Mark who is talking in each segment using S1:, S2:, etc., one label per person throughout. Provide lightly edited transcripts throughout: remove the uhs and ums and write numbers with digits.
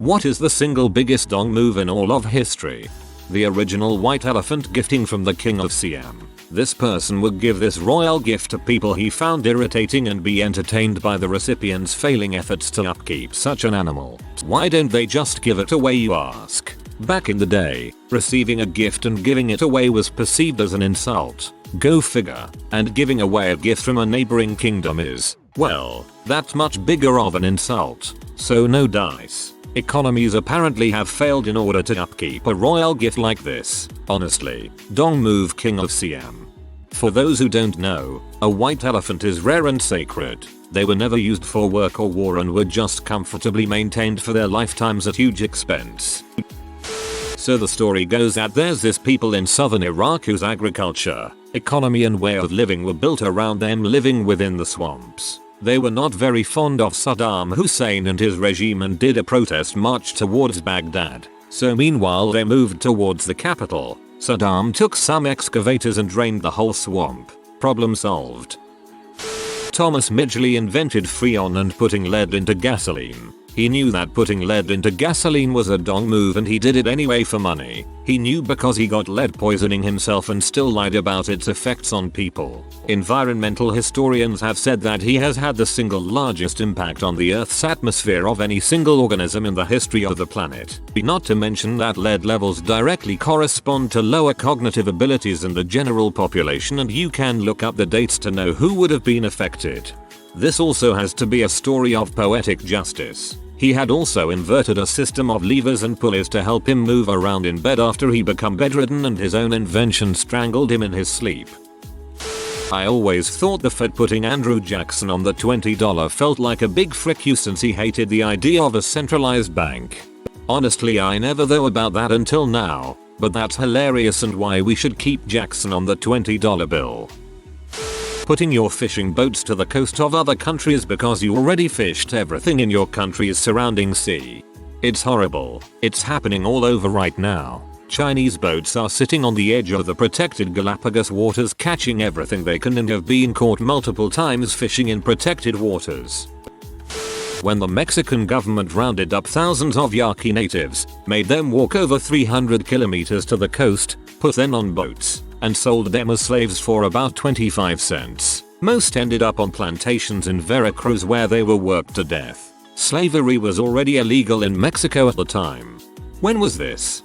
S1: What is the single biggest dong move in all of history? The original white elephant gifting from the king of Siam. This person would give this royal gift to people he found irritating and be entertained by the recipient's failing efforts to upkeep such an animal. Why don't they just give it away, you ask? Back in the day, receiving a gift and giving it away was perceived as an insult. Go figure. And giving away a gift from a neighboring kingdom is, well, that much bigger of an insult. So no dice. Economies apparently have failed in order to upkeep a royal gift like this. Honestly, dong move king of Siam. For those who don't know, a white elephant is rare and sacred. They were never used for work or war and were just comfortably maintained for their lifetimes at huge expense. So the story goes that there's this people in southern Iraq whose agriculture, economy and way of living were built around them living within the swamps. They were not very fond of Saddam Hussein and his regime and did a protest march towards Baghdad. So meanwhile they moved towards the capital. Saddam took some excavators and drained the whole swamp. Problem solved. Thomas Midgley invented Freon and putting lead into gasoline. He knew that putting lead into gasoline was a dong move and he did it anyway for money. He knew because he got lead poisoning himself and still lied about its effects on people. Environmental historians have said that he has had the single largest impact on the Earth's atmosphere of any single organism in the history of the planet. Not to mention that lead levels directly correspond to lower cognitive abilities in the general population, and you can look up the dates to know who would have been affected. This also has to be a story of poetic justice. He had also inverted a system of levers and pulleys to help him move around in bed after he became bedridden and his own invention strangled him in his sleep. I always thought the Fed putting Andrew Jackson on the $20 felt like a big frick you since he hated the idea of a centralized bank. Honestly, I never thought about that until now, but that's hilarious and why we should keep Jackson on the $20 bill. Putting your fishing boats to the coast of other countries because you already fished everything in your country's surrounding sea. It's horrible. It's happening all over right now. Chinese boats are sitting on the edge of the protected Galapagos waters catching everything they can and have been caught multiple times fishing in protected waters. When the Mexican government rounded up thousands of Yaqui natives, made them walk over 300 kilometers to the coast, put them on boats, and sold them as slaves for about 25 cents. Most ended up on plantations in Veracruz where they were worked to death. Slavery was already illegal in Mexico at the time. When was this?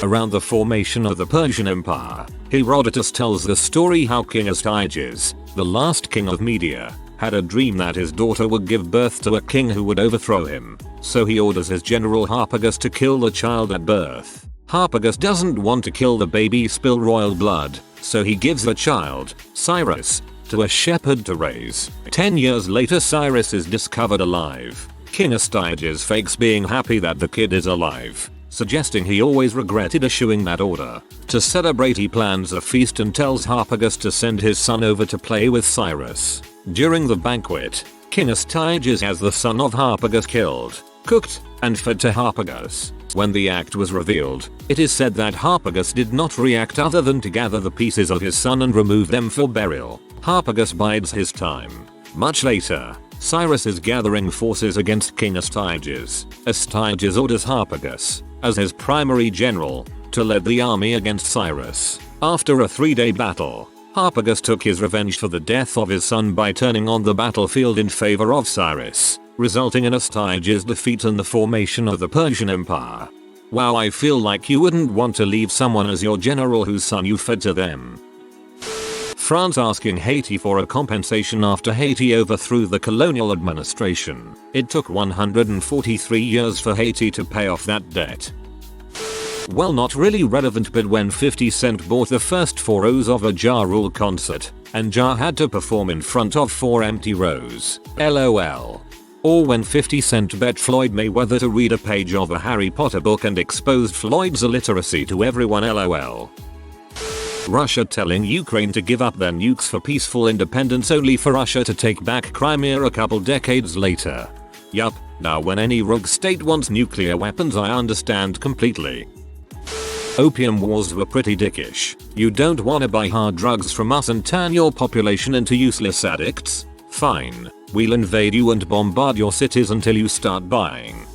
S1: Around the formation of the Persian Empire. Herodotus tells the story how King Astyages, the last king of Media, had a dream that his daughter would give birth to a king who would overthrow him. So he orders his general Harpagus to kill the child at birth. Harpagus doesn't want to kill the baby spill royal blood, so he gives the child, Cyrus, to a shepherd to raise. 10 years later Cyrus is discovered alive. King Astyages fakes being happy that the kid is alive, suggesting he always regretted issuing that order. To celebrate he plans a feast and tells Harpagus to send his son over to play with Cyrus. During the banquet, King Astyages has the son of Harpagus killed, cooked, and fed to Harpagus. When the act was revealed, it is said that Harpagus did not react other than to gather the pieces of his son and remove them for burial. Harpagus bides his time. Much later, Cyrus is gathering forces against King Astyages. Astyages orders Harpagus, as his primary general, to lead the army against Cyrus. After a 3-day battle, Harpagus took his revenge for the death of his son by turning on the battlefield in favor of Cyrus, resulting in Astyages' defeat and the formation of the Persian Empire. Wow, I feel like you wouldn't want to leave someone as your general whose son you fed to them. France asking Haiti for a compensation after Haiti overthrew the colonial administration. It took 143 years for Haiti to pay off that debt. Well, not really relevant, but when 50 Cent bought the first 4 rows of a Ja Rule concert, and Ja had to perform in front of 4 empty rows. LOL. Or when 50 Cent bet Floyd Mayweather to read a page of a Harry Potter book and exposed Floyd's illiteracy to everyone. LOL. Russia telling Ukraine to give up their nukes for peaceful independence only for Russia to take back Crimea a couple decades later. Yup, now when any rogue state wants nuclear weapons I understand completely. Opium Wars were pretty dickish. You don't wanna buy hard drugs from us and turn your population into useless addicts? Fine, we'll invade you and bombard your cities until you start buying.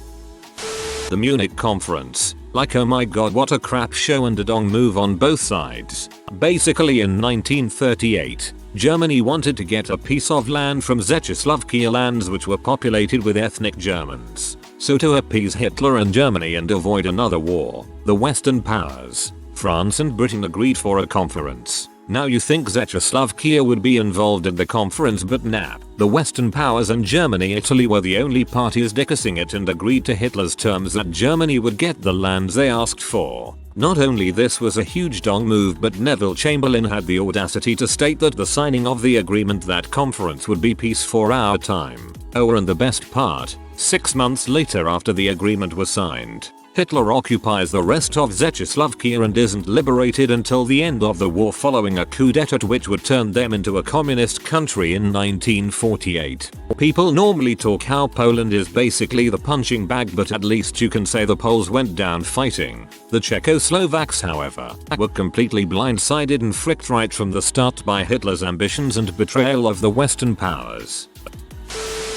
S1: The Munich conference. Like, oh my god, what a crap show and a dong move on both sides. Basically in 1938, Germany wanted to get a piece of land from Czechoslovakia, lands which were populated with ethnic Germans. So to appease Hitler and Germany and avoid another war, the Western powers, France and Britain, agreed for a conference. Now you think Czechoslovakia would be involved in the conference, but nah. The Western powers and Germany, Italy were the only parties discussing it and agreed to Hitler's terms that Germany would get the lands they asked for. Not only this was a huge dong move, but Neville Chamberlain had the audacity to state that the signing of the agreement, that conference would be peace for our time. Oh, and the best part, 6 months later after the agreement was signed, Hitler occupies the rest of Czechoslovakia and isn't liberated until the end of the war, following a coup d'etat which would turn them into a communist country in 1948. People normally talk how Poland is basically the punching bag, but at least you can say the Poles went down fighting. The Czechoslovaks, however, were completely blindsided and fricked right from the start by Hitler's ambitions and betrayal of the Western powers,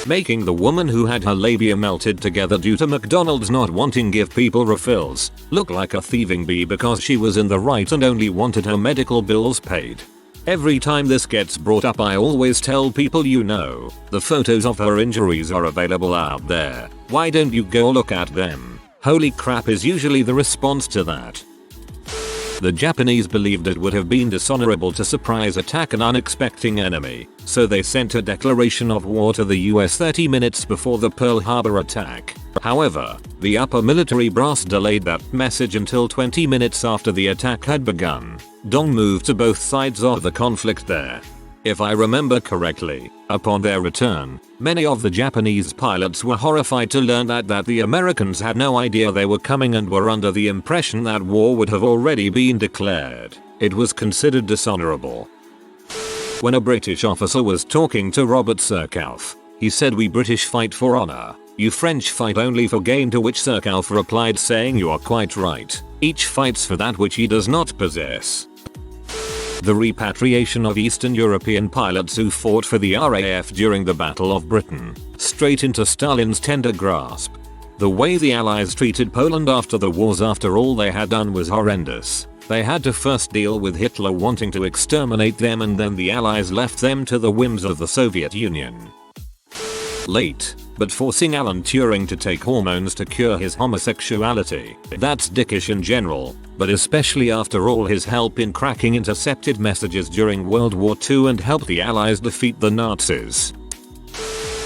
S1: making the woman who had her labia melted together due to McDonald's not wanting give people refills look like a thieving bee because she was in the right and only wanted her medical bills paid. Every time this gets brought up, I always tell people, you know, the photos of her injuries are available out there. Why don't you go look at them? Holy crap is usually the response to that. The Japanese believed it would have been dishonorable to surprise attack an unexpected enemy, so they sent a declaration of war to the US 30 minutes before the Pearl Harbor attack. However, the upper military brass delayed that message until 20 minutes after the attack had begun. Dong moved to both sides of the conflict there. If I remember correctly, upon their return, many of the Japanese pilots were horrified to learn that the Americans had no idea they were coming and were under the impression that war would have already been declared. It was considered dishonorable. When a British officer was talking to Robert Surcouf, he said, "We British fight for honor. You French fight only for gain," to which Surcouf replied saying, "You are quite right. Each fights for that which he does not possess." The repatriation of Eastern European pilots who fought for the RAF during the Battle of Britain, straight into Stalin's tender grasp. The way the Allies treated Poland after the wars, after all they had done, was horrendous. They had to first deal with Hitler wanting to exterminate them, and then the Allies left them to the whims of the Soviet Union. Late, but forcing Alan Turing to take hormones to cure his homosexuality. That's dickish in general, but especially after all his help in cracking intercepted messages during World War II and help the Allies defeat the Nazis.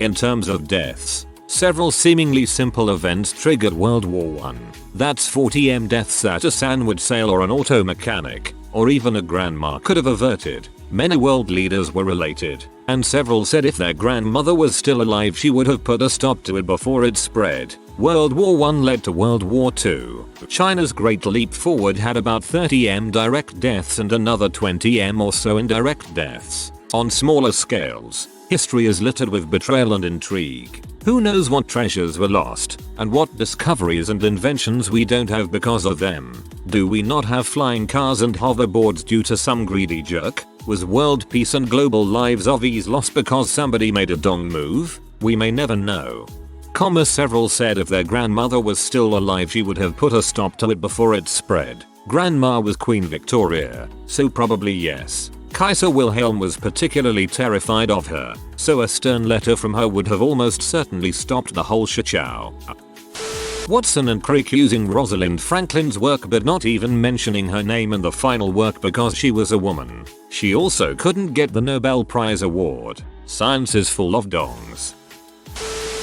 S1: In terms of deaths, several seemingly simple events triggered World War I. That's 40 deaths that a sandwich sale or an auto mechanic, or even a grandma could have averted. Many world leaders were related, and several said if their grandmother was still alive she would have put a stop to it before it spread. World War I led to World War II. China's Great Leap Forward had about 30 direct deaths and another 20 or so indirect deaths. On smaller scales, history is littered with betrayal and intrigue. Who knows what treasures were lost, and what discoveries and inventions we don't have because of them. Do we not have flying cars and hoverboards due to some greedy jerk? Was world peace and global lives of ease lost because somebody made a dong move? We may never know. Several said if their grandmother was still alive she would have put a stop to it before it spread. Grandma was Queen Victoria, so probably yes. Kaiser Wilhelm was particularly terrified of her, so a stern letter from her would have almost certainly stopped the whole shitshow. Watson and Crick using Rosalind Franklin's work but not even mentioning her name in the final work because she was a woman. She also couldn't get the Nobel Prize award. Science is full of dongs.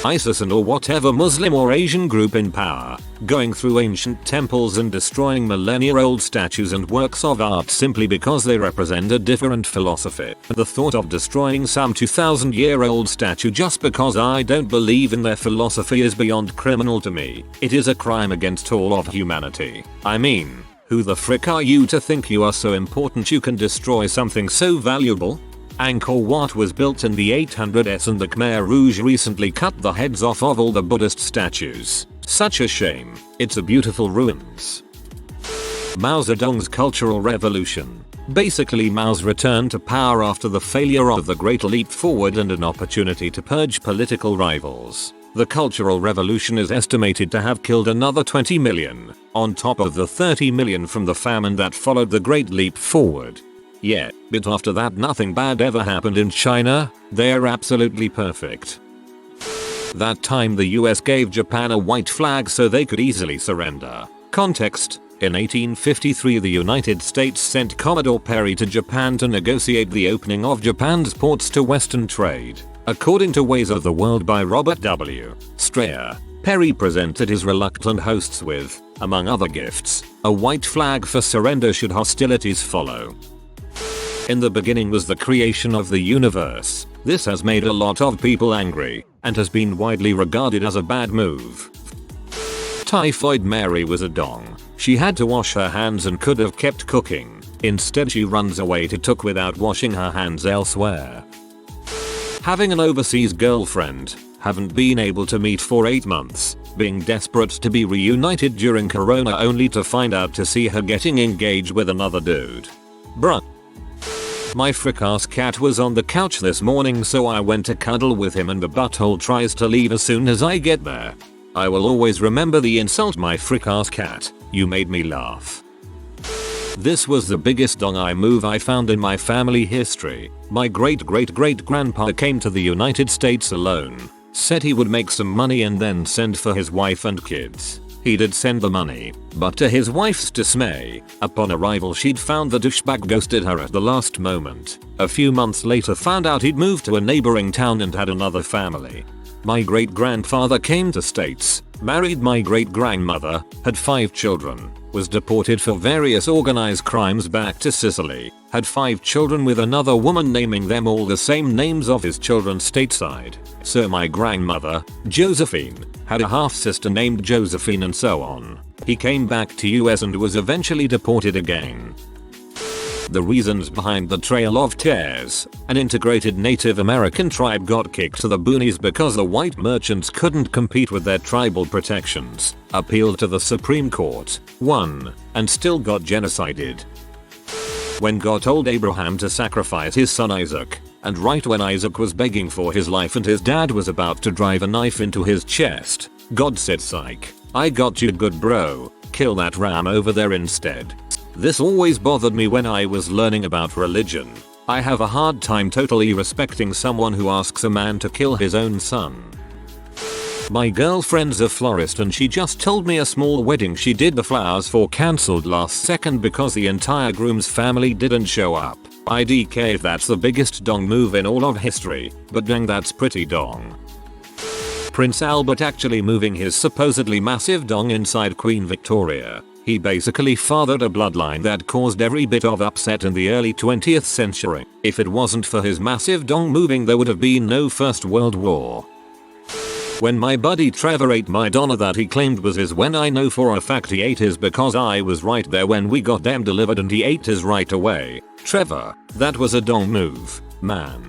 S1: ISIS and or whatever Muslim or Asian group in power, going through ancient temples and destroying millennia-old statues and works of art simply because they represent a different philosophy. The thought of destroying some 2000-year-old statue just because I don't believe in their philosophy is beyond criminal to me. It is a crime against all of humanity. I mean, who the frick are you to think you are so important you can destroy something so valuable? Angkor Wat was built in the 800s and the Khmer Rouge recently cut the heads off of all the Buddhist statues. Such a shame. It's a beautiful ruins. Mao Zedong's Cultural Revolution. Basically Mao's return to power after the failure of the Great Leap Forward and an opportunity to purge political rivals. The Cultural Revolution is estimated to have killed another 20 million, on top of the 30 million from the famine that followed the Great Leap Forward. Yeah, but after that nothing bad ever happened in China. They're absolutely perfect. That time the US gave Japan a white flag so they could easily surrender. Context: in 1853 the United States sent Commodore Perry to Japan to negotiate the opening of Japan's ports to Western trade. According to Ways of the World by Robert W. Strayer, Perry presented his reluctant hosts with, among other gifts, a white flag for surrender should hostilities follow. In the beginning was the creation of the universe. This has made a lot of people angry, and has been widely regarded as a bad move. Typhoid Mary was a dong. She had to wash her hands and could have kept cooking. Instead she runs away to cook without washing her hands elsewhere. Having an overseas girlfriend, haven't been able to meet for 8 months, being desperate to be reunited during Corona only to find out to see her getting engaged with another dude. Bruh. My frick-ass cat was on the couch this morning so I went to cuddle with him and the butthole tries to leave as soon as I get there. I will always remember the insult my frick-ass cat, you made me laugh. This was the biggest dong move I found in my family history. My great-great-great-grandpa came to the United States alone, said he would make some money and then send for his wife and kids. He did send the money, but to his wife's dismay, upon arrival she'd found the douchebag ghosted her at the last moment. A few months later found out he'd moved to a neighboring town and had another family. My great-grandfather came to States, married my great-grandmother, had 5 children, was deported for various organized crimes back to Sicily, had 5 children with another woman naming them all the same names of his children stateside. So my grandmother, Josephine, had a half-sister named Josephine and so on. He came back to US and was eventually deported again. The reasons behind the Trail of Tears: an integrated Native American tribe got kicked to the boonies because the white merchants couldn't compete with their tribal protections, appealed to the Supreme Court, won, and still got genocided. When God told Abraham to sacrifice his son Isaac, and right when Isaac was begging for his life and his dad was about to drive a knife into his chest, God said, "Psych, I got you good bro, kill that ram over there instead." This always bothered me when I was learning about religion. I have a hard time totally respecting someone who asks a man to kill his own son. My girlfriend's a florist and she just told me a small wedding she did the flowers for cancelled last second because the entire groom's family didn't show up. IDK if that's the biggest dong move in all of history, but dang that's pretty dong. Prince Albert actually moving his supposedly massive dong inside Queen Victoria. He basically fathered a bloodline that caused every bit of upset in the early 20th century. If it wasn't for his massive dong moving there would have been no First World War. When my buddy Trevor ate my doner that he claimed was his, when I know for a fact he ate his because I was right there when we got them delivered and he ate his right away. Trevor, that was a dong move, man.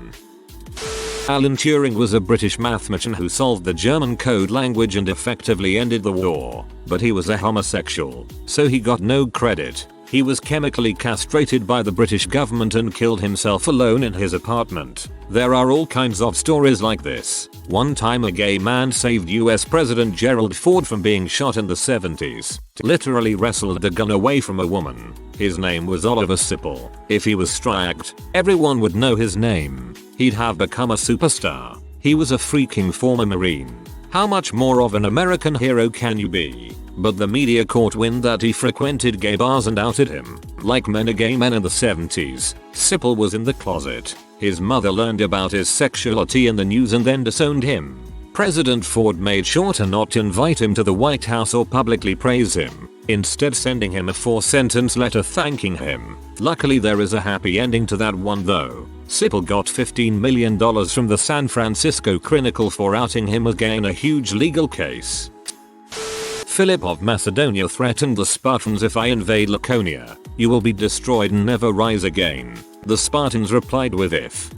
S1: Alan Turing was a British mathematician who solved the German code language and effectively ended the war, but he was a homosexual, so he got no credit. He was chemically castrated by the British government and killed himself alone in his apartment. There are all kinds of stories like this. One time a gay man saved US President Gerald Ford from being shot in the 70s. Literally wrestled the gun away from a woman. His name was Oliver Sipple. If he was striked, everyone would know his name. He'd have become a superstar. He was a freaking former Marine. How much more of an American hero can you be? But the media caught wind that he frequented gay bars and outed him. Like many gay men in the 70s, Sipple was in the closet. His mother learned about his sexuality in the news and then disowned him. President Ford made sure to not invite him to the White House or publicly praise him, instead sending him a 4-sentence letter thanking him. Luckily there is a happy ending to that one though. Sipple got $15 million from the San Francisco Chronicle for outing him as gay in a huge legal case. Philip of Macedonia threatened the Spartans, "If I invade Laconia, you will be destroyed and never rise again." The Spartans replied with "If."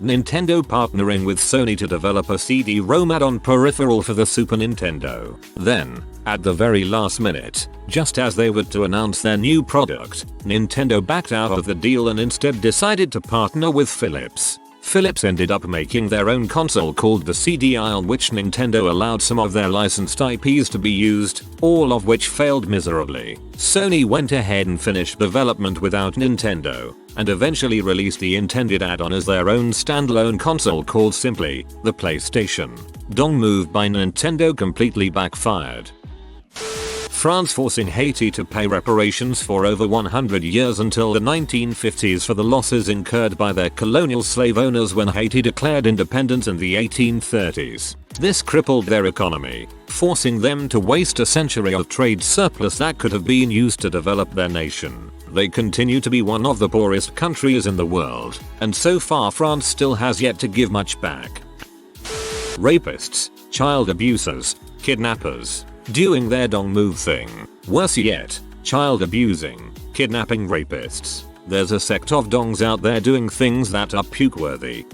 S1: Nintendo partnering with Sony to develop a CD-ROM add-on peripheral for the Super Nintendo. Then, at the very last minute, just as they were to announce their new product, Nintendo backed out of the deal and instead decided to partner with Philips. Philips ended up making their own console called the CDI, on which Nintendo allowed some of their licensed IPs to be used, all of which failed miserably. Sony went ahead and finished development without Nintendo, and eventually released the intended add-on as their own standalone console called simply the PlayStation. Dong move by Nintendo completely backfired. France forcing Haiti to pay reparations for over 100 years until the 1950s for the losses incurred by their colonial slave owners when Haiti declared independence in the 1830s. This crippled their economy, forcing them to waste a century of trade surplus that could have been used to develop their nation. They continue to be one of the poorest countries in the world, and so far France still has yet to give much back. Rapists, child abusers, kidnappers, doing their dong move thing. Worse yet, child abusing, kidnapping rapists. There's a sect of dongs out there doing things that are puke-worthy.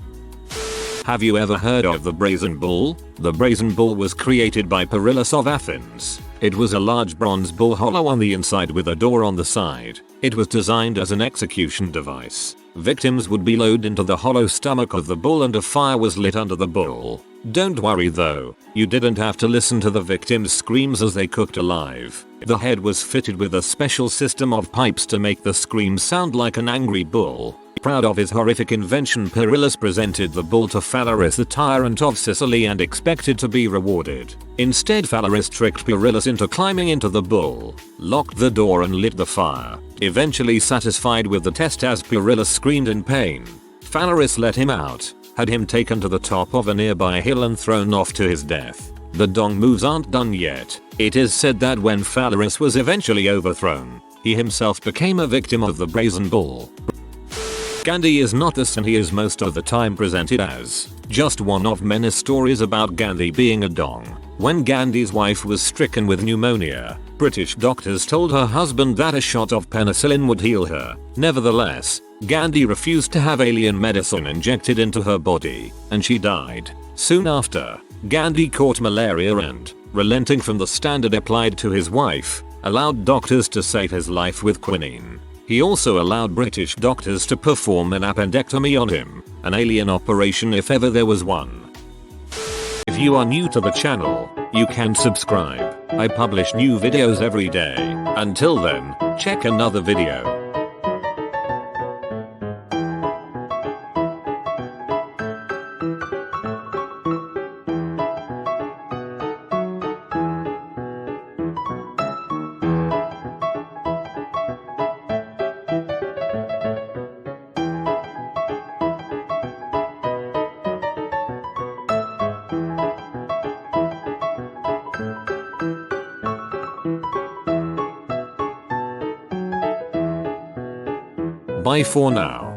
S1: Have you ever heard of the Brazen Bull? The Brazen Bull was created by Perillus of Athens. It was a large bronze bull hollow on the inside with a door on the side. It was designed as an execution device. Victims would be lowered into the hollow stomach of the bull and a fire was lit under the bull. Don't worry though, you didn't have to listen to the victims' screams as they cooked alive. The head was fitted with a special system of pipes to make the scream sound like an angry bull. Proud of his horrific invention, Perillus presented the bull to Phalaris, the tyrant of Sicily, and expected to be rewarded. Instead, Phalaris tricked Perillus into climbing into the bull, locked the door and lit the fire. Eventually satisfied with the test as Perillus screamed in pain, Phalaris let him out, had him taken to the top of a nearby hill and thrown off to his death. The dong moves aren't done yet. It is said that when Phalaris was eventually overthrown, he himself became a victim of the Brazen Bull. Gandhi is not this, and he is most of the time presented as just one of many stories about Gandhi being a dong. When Gandhi's wife was stricken with pneumonia, British doctors told her husband that a shot of penicillin would heal her. Nevertheless, Gandhi refused to have alien medicine injected into her body, and she died. Soon after, Gandhi caught malaria and, relenting from the standard applied to his wife, allowed doctors to save his life with quinine. He also allowed British doctors to perform an appendectomy on him, an alien operation if ever there was one. If you are new to the channel, you can subscribe. I publish new videos every day. Until then, check another video. Bye for now.